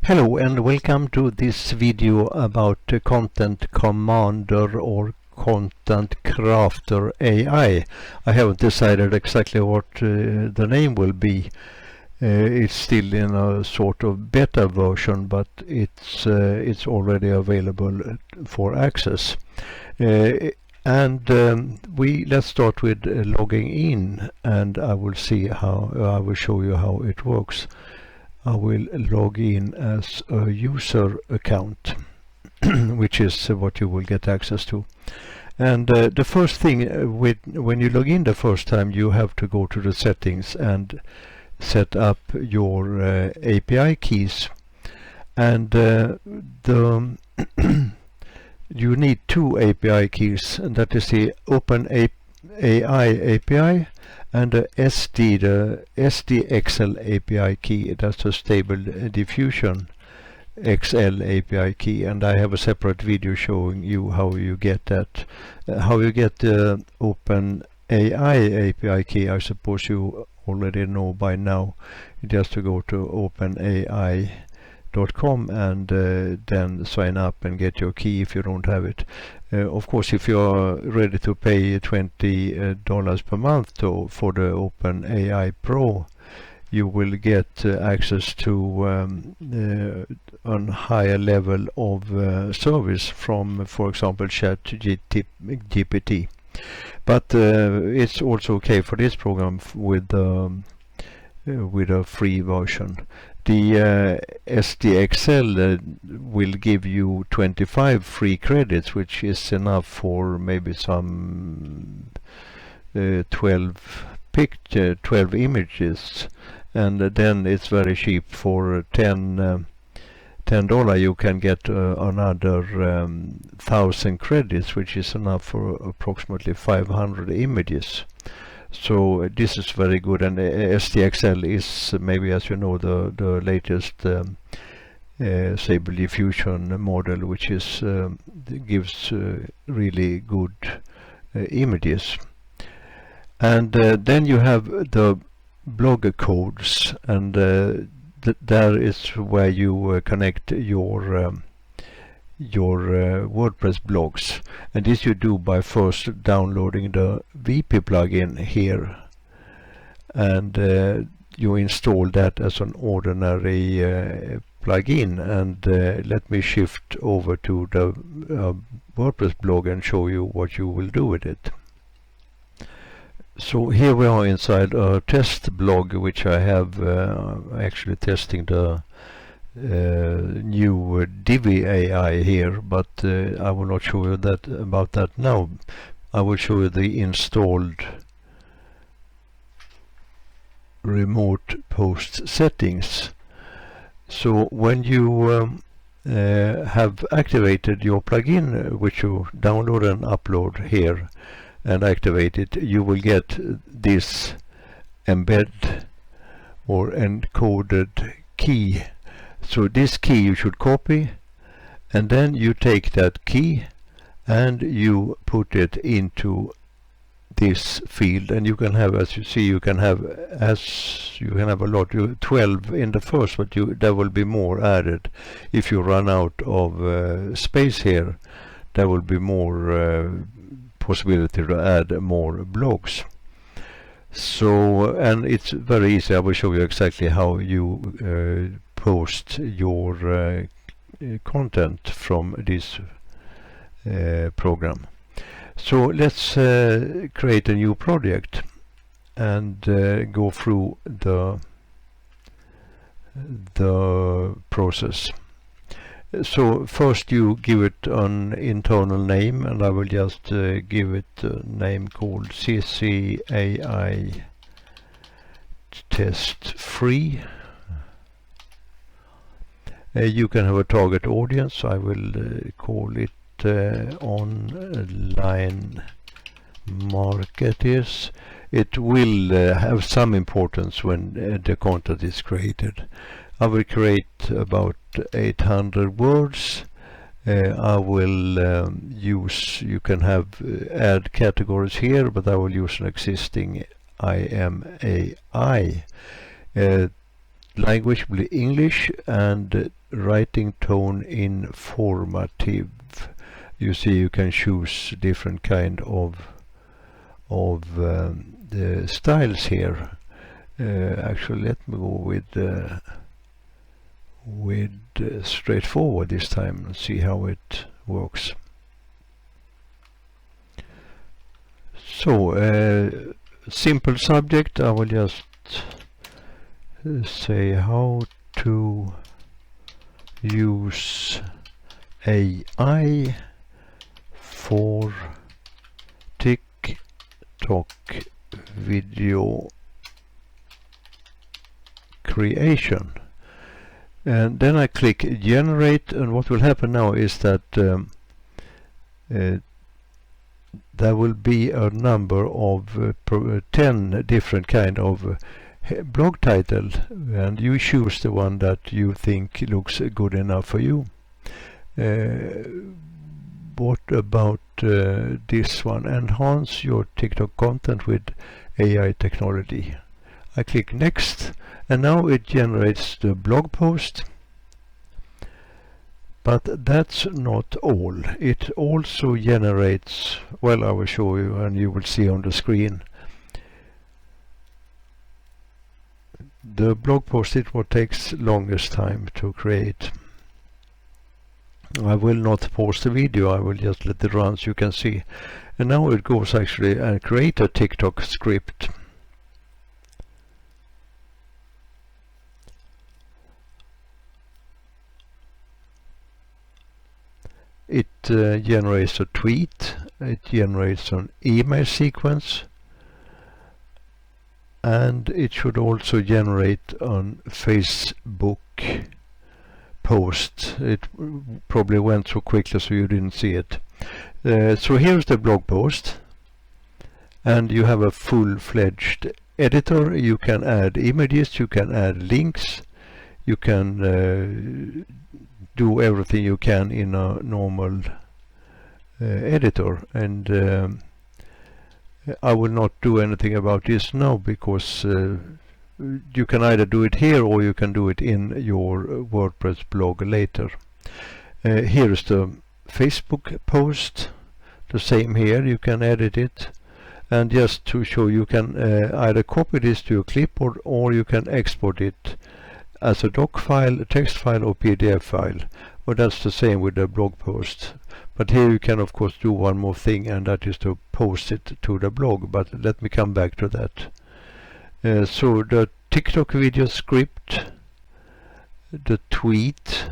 Hello and welcome to this video about Content Commander or Content Crafter AI. I haven't decided exactly what the name will be. It's still in a sort of beta version, but it's already available for access. Let's start with logging in, and I will show you how it works. I will log in as a user account, which is what you will get access to. And the first thing when you log in the first time, you have to go to the settings and set up your API keys. And you need two API keys, and that is the OpenAI API and the SDXL API key. That's a Stable Diffusion XL API key, and I have a separate video showing you how you get that. How you get the OpenAI API key, I suppose you already know by now. You just to go to OpenAI.com and then sign up and get your key if you don't have it. Of course, if you are ready to pay $20 per month for the OpenAI Pro, you will get access to a higher level of service from, for example, ChatGPT. But it's also okay for this program with a free version. The SDXL will give you 25 free credits, which is enough for maybe some 12 images, and then it's very cheap. For $10 you can get another 1,000 credits, which is enough for approximately 500 images. So this is very good, and SDXL is, maybe as you know, the latest Stable Diffusion model, which is gives really good images. And then you have the Blogger codes, and there is where you connect your WordPress blogs, and this you do by first downloading the WP plugin here, and you install that as an ordinary plugin. And let me shift over to the WordPress blog and show you what you will do with it. So here we are inside a test blog, which I have actually testing the new Divi AI here, but I will not show you about that now. I will show you the installed remote post settings. So when you have activated your plugin, which you download and upload here and activate it, you will get this embed or encoded key. So this key you should copy, and then you take that key and you put it into this field, and you can have, as you see, you can have a lot. 12 in the first, but there will be more added. If you run out of space here, there will be more possibility to add more blogs. So, and it's very easy. I will show you exactly how you post your content from this program. So let's create a new project and go through the process. So first you give it an internal name, and I will just give it a name called CCAI Test Free. You can have a target audience. I will call it online marketers. It will have some importance when the content is created. I will create about 800 words. I will you can have add categories here, but I will use an existing IMAI. language will be English, and writing tone informative. You see, you can choose different kind of the styles here. Actually, let me go with straightforward this time and see how it works. So, simple subject. I will just say how to use AI for TikTok video creation. And then I click generate, and what will happen now is that there will be a number of 10 different kind of blog title, and you choose the one that you think looks good enough for you. What about this one? Enhance your TikTok content with AI technology. I click next, and now it generates the blog post. But that's not all. It also generates, well, I will show you and you will see on the screen. The blog post is what takes longest time to create. I will not pause the video, I will just let it run so you can see. And now it goes actually and create a TikTok script. It generates a tweet, it generates an email sequence, and it should also generate an Facebook post. It probably went so quickly so you didn't see it. So here's the blog post, and you have a full-fledged editor. You can add images, you can add links, you can do everything you can in a normal editor, and I will not do anything about this now because you can either do it here or you can do it in your WordPress blog later. Here is the Facebook post, the same here. You can edit it, and just to show, you can either copy this to your clipboard or you can export it as a doc file, a text file or PDF file. Well, that's the same with the blog post. But here you can of course do one more thing, and that is to post it to the blog, but let me come back to that. So the TikTok video script, the tweet,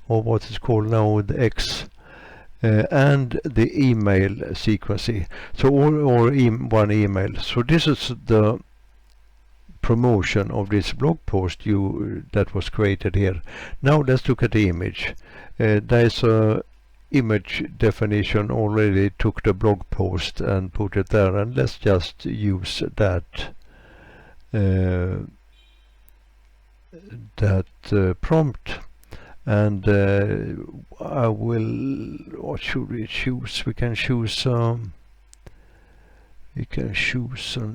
or what is called now the X, and the email sequencing. So one email. So this is the promotion of this blog post that was created here. Now let's look at the image. There's a image definition already. Took the blog post and put it there, and let's just use that prompt. And I will, what should we choose? We can choose an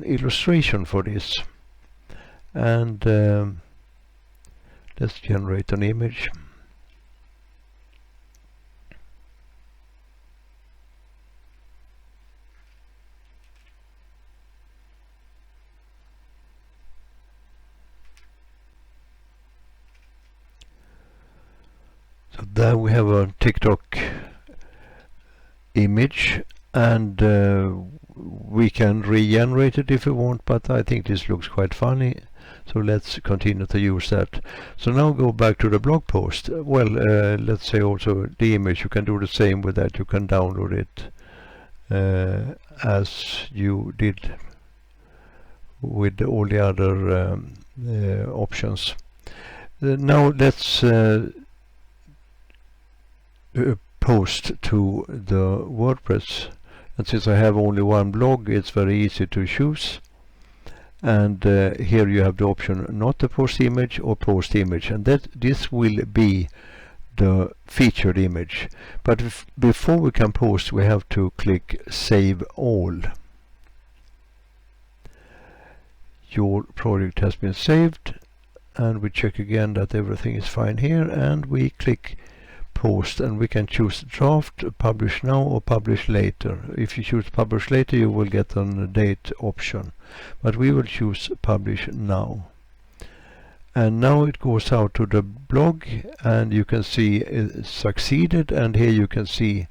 illustration for this, and let's generate an image. So there we have a TikTok image, and we can regenerate it if we want, but I think this looks quite funny, so let's continue to use that. So now go back to the blog post. Well, let's say also the image, you can do the same with that. You can download it as you did with all the other options. Now let's post to the WordPress, and since I have only one blog, it's very easy to choose. And here you have the option not to post image or post image, and this will be the featured image. But before we can post, we have to click save all. Your project has been saved, and we check again that everything is fine here, and we click post, and we can choose draft, publish now or publish later. If you choose publish later, you will get a date option, but we will choose publish now. And now it goes out to the blog, and you can see it succeeded, and here you can see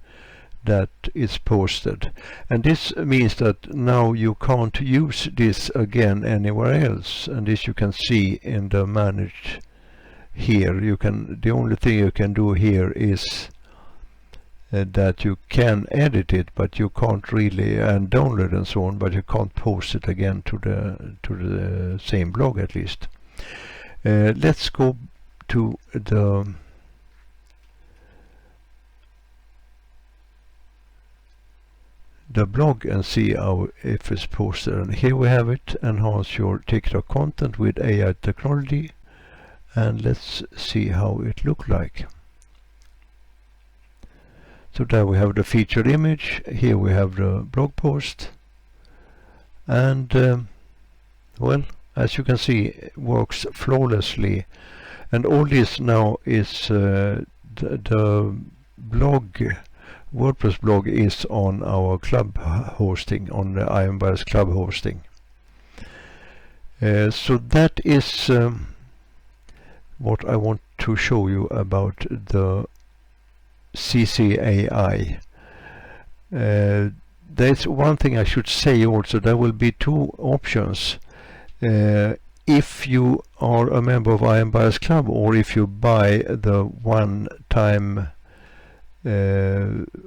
that it's posted. And this means that now you can't use this again anywhere else, and this you can see in the manage here. The only thing you can do here is that you can edit it, but you can't really, and download and so on, but you can't post it again to the same blog at least. Let's go to the blog and see how if it's posted. And here we have it, enhance your TikTok content with AI technology, and let's see how it looked like. So there we have the featured image, here we have the blog post, and well, as you can see, it works flawlessly. And all this now is the blog, WordPress blog is on our club hosting, on the ironBias club hosting. So that is what I want to show you about the CC AI. There's one thing I should say also. There will be two options. If you are a member of ironBias Club, or if you buy the one-time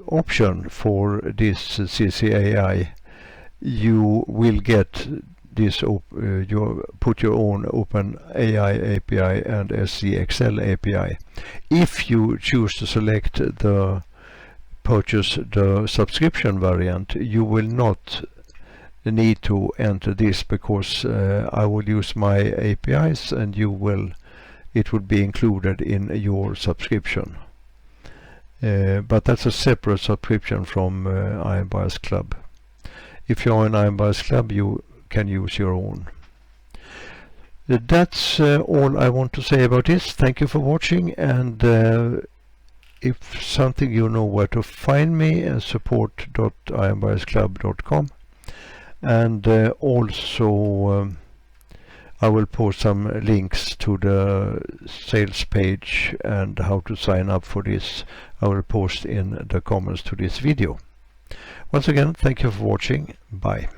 option for this CCAI, you will get this put your own OpenAI API and SCXL API. If you choose to select the purchase the subscription variant, you will not need to enter this, because I will use my APIs, and it will be included in your subscription. But that's a separate subscription from ironBias Club. If you're in ironBias Club, you can use your own. That's all I want to say about this. Thank you for watching, and if something, you know where to find me, support.ironbiasclub.com. And also I will post some links to the sales page and how to sign up for this. I will post in the comments to this video. Once again, thank you for watching. Bye.